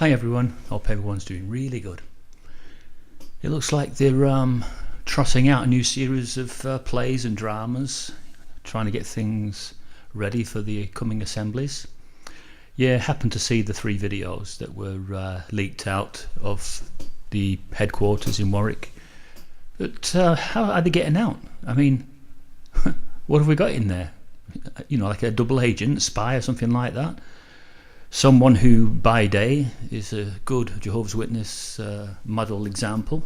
Hi everyone, hope everyone's doing really good. It looks like they're trotting out a new series of plays and dramas, trying to get things ready for the coming assemblies. Yeah, happened to see the 3 videos that were leaked out of the headquarters in Warwick. But how are they getting out? I mean, what have we got in there? You know, like a double agent, spy or something like that? Someone who by day is a good Jehovah's Witness model example,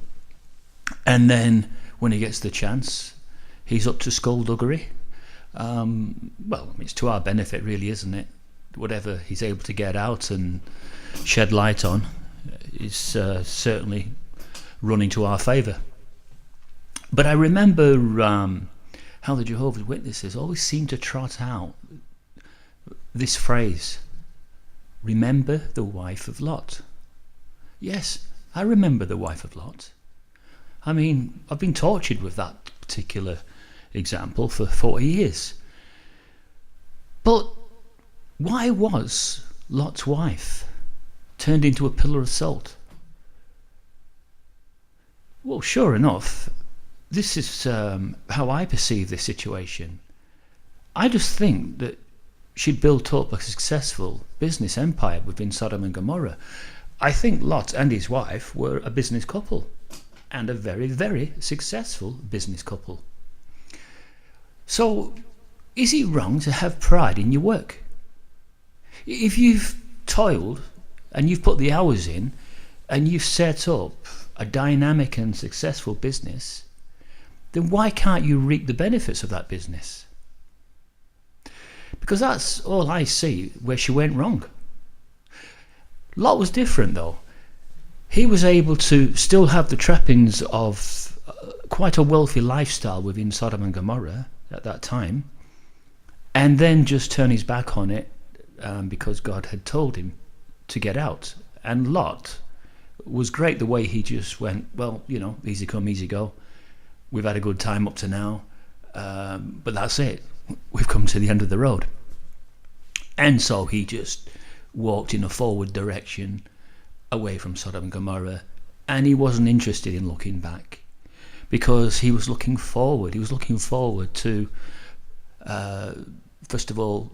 and then when he gets the chance he's up to skullduggery. Well, it's to our benefit really, isn't it? Whatever he's able to get out and shed light on is certainly running to our favour. But I remember how the Jehovah's Witnesses always seem to trot out this phrase: remember the wife of Lot. Yes, I remember the wife of Lot. I mean, I've been tortured with that particular example for 40 years. But why was Lot's wife turned into a pillar of salt? Well, sure enough, this is how I perceive this situation. I just think that she'd built up a successful business empire within Sodom and Gomorrah. I think Lot and his wife were a business couple, and a very, very successful business couple. So, is it wrong to have pride in your work? If you've toiled and you've put the hours in and you've set up a dynamic and successful business, then why can't you reap the benefits of that business? Because that's all I see where she went wrong. Lot was different though. He was able to still have the trappings of quite a wealthy lifestyle within Sodom and Gomorrah at that time, and then just turn his back on it because God had told him to get out. And Lot was great the way he just went, well, you know, easy come, easy go. We've had a good time up to now, but that's it. We've come to the end of the road. And so he just walked in a forward direction away from Sodom and Gomorrah, and he wasn't interested in looking back because he was looking forward. He was looking forward to first of all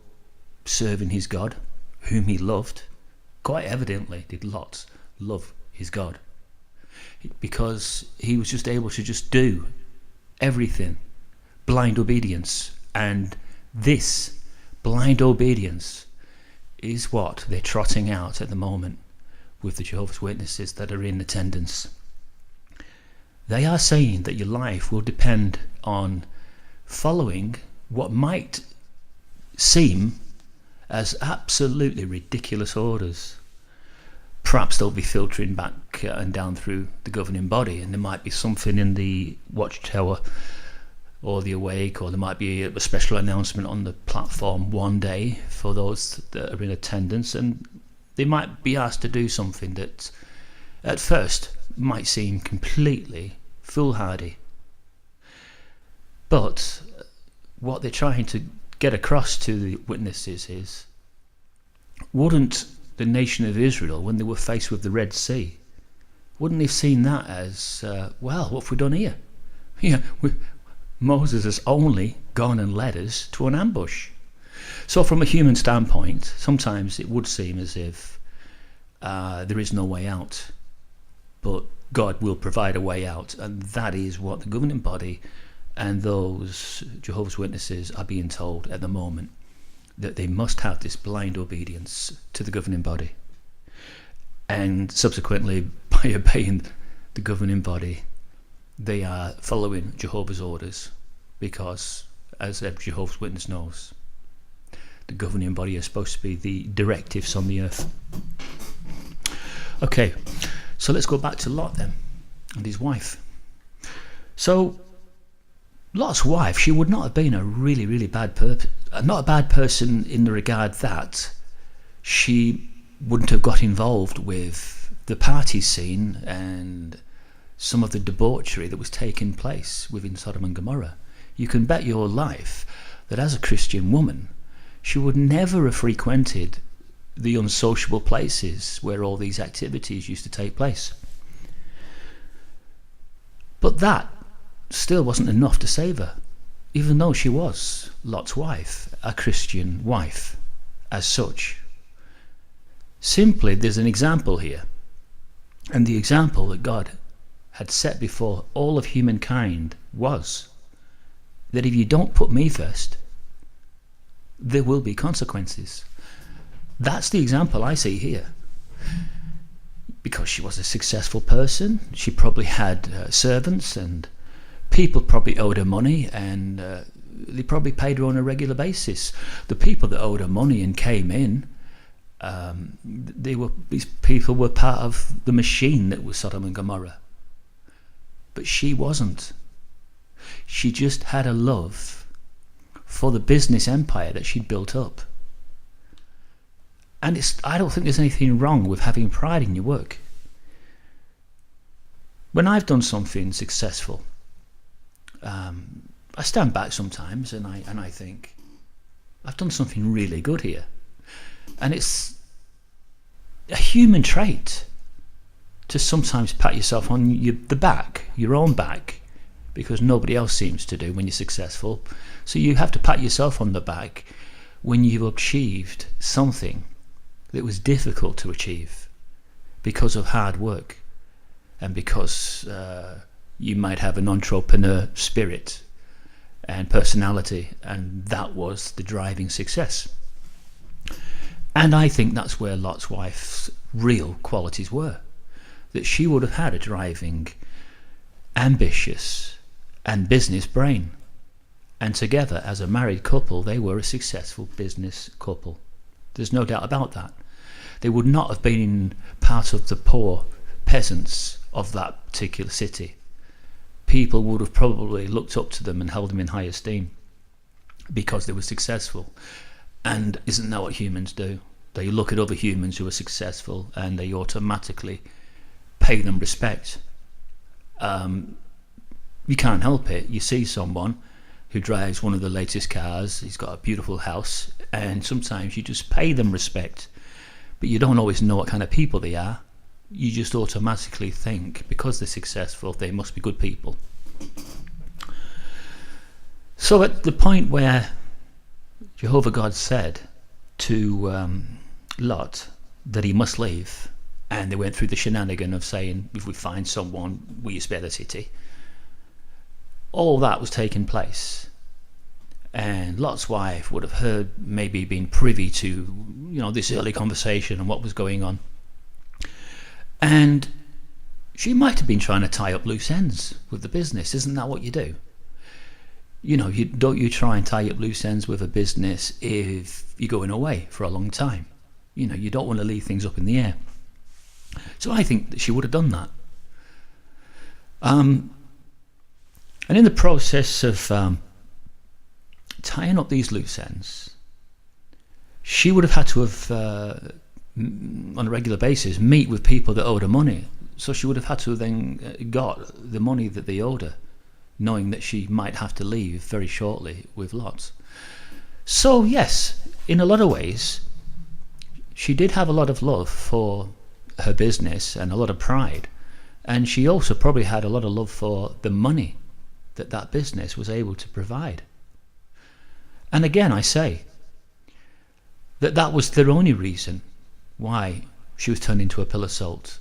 serving his God, whom he loved. Quite evidently did Lot love his God, because he was just able to just do everything, blind obedience. And this blind obedience is what they're trotting out at the moment with the Jehovah's Witnesses that are in attendance. They are saying that your life will depend on following what might seem as absolutely ridiculous orders. Perhaps they'll be filtering back and down through the governing body, and there might be something in the watchtower or the awake, or there might be a special announcement on the platform one day for those that are in attendance, and they might be asked to do something that at first might seem completely foolhardy. But what they're trying to get across to the witnesses is, wouldn't the nation of Israel, when they were faced with the Red Sea, wouldn't they have seen that as, well, what have we done here? Yeah, Moses has only gone and led us to an ambush. So from a human standpoint, sometimes it would seem as if there is no way out, but God will provide a way out, and that is what the governing body and those Jehovah's Witnesses are being told at the moment, that they must have this blind obedience to the governing body, and subsequently by obeying the governing body they are following Jehovah's orders, because as a Jehovah's Witness knows, the governing body is supposed to be the directives on the earth. Okay, so let's go back to Lot then and his wife. So Lot's wife, she would not have been a really, really bad person. Not a bad person in the regard that she wouldn't have got involved with the party scene and some of the debauchery that was taking place within Sodom and Gomorrah. You can bet your life that as a Christian woman, she would never have frequented the unsociable places where all these activities used to take place. But that still wasn't enough to save her, even though she was Lot's wife, a Christian wife as such. Simply, there's an example here, and the example that God had set before all of humankind was that if you don't put me first, there will be consequences. That's the example I see here. Because she was a successful person, she probably had servants, and people probably owed her money, and they probably paid her on a regular basis. The people that owed her money and came in, these people were part of the machine that was Sodom and Gomorrah. But she wasn't. She just had a love for the business empire that she'd built up. And I don't think there's anything wrong with having pride in your work. When I've done something successful, I stand back sometimes and I think, I've done something really good here. And it's a human trait to sometimes pat yourself on the back, your own back, because nobody else seems to do when you're successful. So you have to pat yourself on the back when you've achieved something that was difficult to achieve because of hard work and because you might have an entrepreneur spirit and personality, and that was the driving success. And I think that's where Lot's wife's real qualities were, that she would have had a driving, ambitious and business brain, and together as a married couple they were a successful business couple. There's no doubt about that. They would not have been part of the poor peasants of that particular city. People would have probably looked up to them and held them in high esteem because they were successful. And isn't that what humans do? They look at other humans who are successful and they automatically pay them respect. You can't help it. You see someone who drives one of the latest cars, he's got a beautiful house, and sometimes you just pay them respect, but you don't always know what kind of people they are. You just automatically think because they're successful they must be good people. So at the point where Jehovah God said to Lot that he must leave, and they went through the shenanigan of saying, if we find someone, will you spare the city? All that was taking place, and Lot's wife would have heard, maybe been privy to, this early conversation and what was going on, and she might have been trying to tie up loose ends with the business. Isn't that what you do? Don't you try and tie up loose ends with a business if you're going away for a long time? You don't want to leave things up in the air. So I think that she would have done that. And in the process of tying up these loose ends, she would have had to have, on a regular basis, meet with people that owed her money. So she would have had to have then got the money that they owed her, knowing that she might have to leave very shortly with Lot. So yes, in a lot of ways, she did have a lot of love for her business and a lot of pride, and she also probably had a lot of love for the money that business was able to provide. And again, I say that was the only reason why she was turned into a pillar of salt.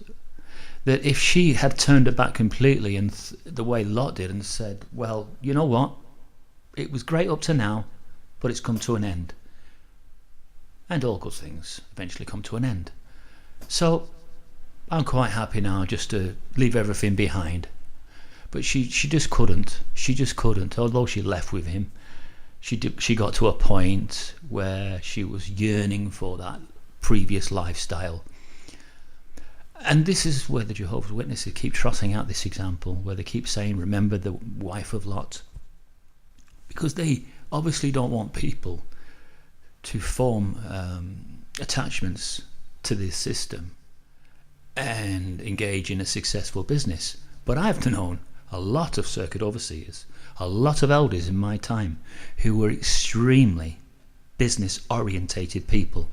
That if she had turned her back completely and the way Lot did and said, well, you know what, it was great up to now, but it's come to an end. And all good things eventually come to an end. So I'm quite happy now just to leave everything behind. But she just couldn't. She just couldn't. Although she left with him, she got to a point where she was yearning for that previous lifestyle. And this is where the Jehovah's Witnesses keep trotting out this example, where they keep saying, remember the wife of Lot. Because they obviously don't want people to form attachments to this system and engage in a successful business. But I've known a lot of circuit overseers, a lot of elders in my time who were extremely business orientated people.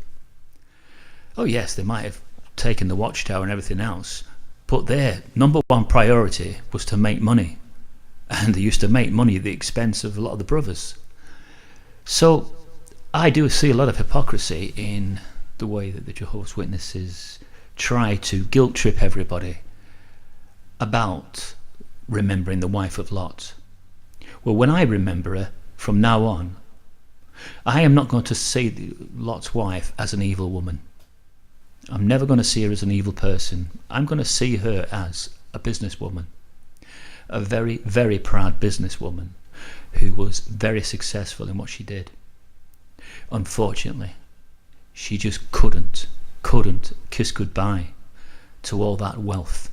Oh yes, they might have taken the watchtower and everything else, but their number one priority was to make money, and they used to make money at the expense of a lot of the brothers. So I do see a lot of hypocrisy in the way that the Jehovah's Witnesses try to guilt trip everybody about remembering the wife of Lot. Well, when I remember her from now on, I am not going to see Lot's wife as an evil woman. I'm never going to see her as an evil person. I'm going to see her as a businesswoman, a very, very proud businesswoman who was very successful in what she did. Unfortunately, she just couldn't kiss goodbye to all that wealth.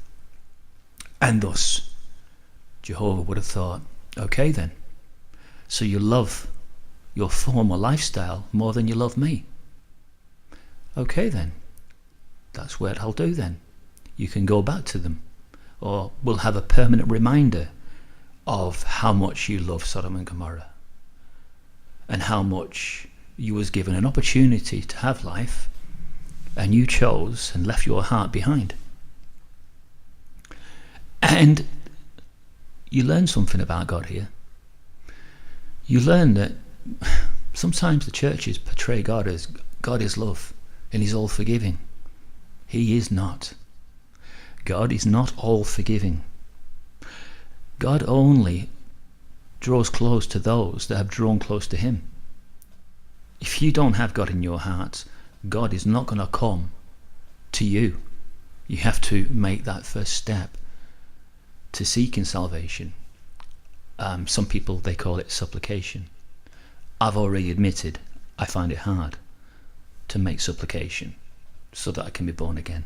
And thus, Jehovah would have thought, okay then, so you love your former lifestyle more than you love me. Okay then, that's what I'll do then. You can go back to them, or we'll have a permanent reminder of how much you love Sodom and Gomorrah, and how much you was given an opportunity to have life, and you chose and left your heart behind. And you learn something about God here. You learn that sometimes the churches portray God as God is love and he's all forgiving. He is not. God is not all forgiving. God only draws close to those that have drawn close to him. If you don't have God in your heart, God is not going to come to you. You have to make that first step to seeking salvation. Some people, they call it supplication. I've already admitted I find it hard to make supplication so that I can be born again.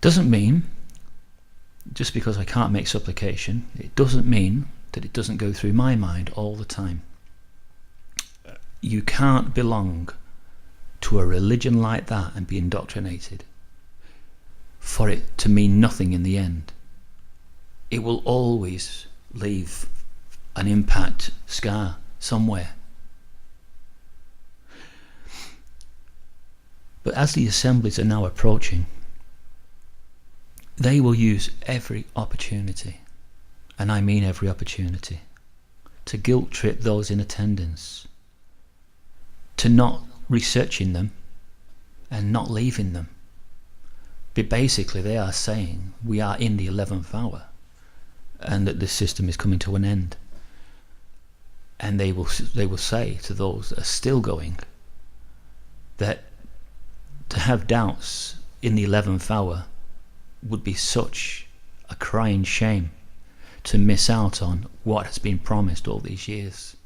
Doesn't mean, just because I can't make supplication, it doesn't mean that it doesn't go through my mind all the time. You can't belong to a religion like that and be indoctrinated for it to mean nothing in the end. It will always leave an impact scar somewhere. But as the assemblies are now approaching, they will use every opportunity, and I mean every opportunity, to guilt trip those in attendance, to not researching them and not leaving them. But basically they are saying we are in the 11th hour and that this system is coming to an end. And they will say to those that are still going that to have doubts in the 11th hour would be such a crying shame to miss out on what has been promised all these years.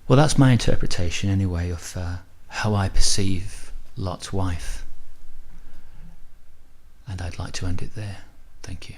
Well, that's my interpretation anyway of how I perceive Lot's wife. And I'd like to end it there. Thank you.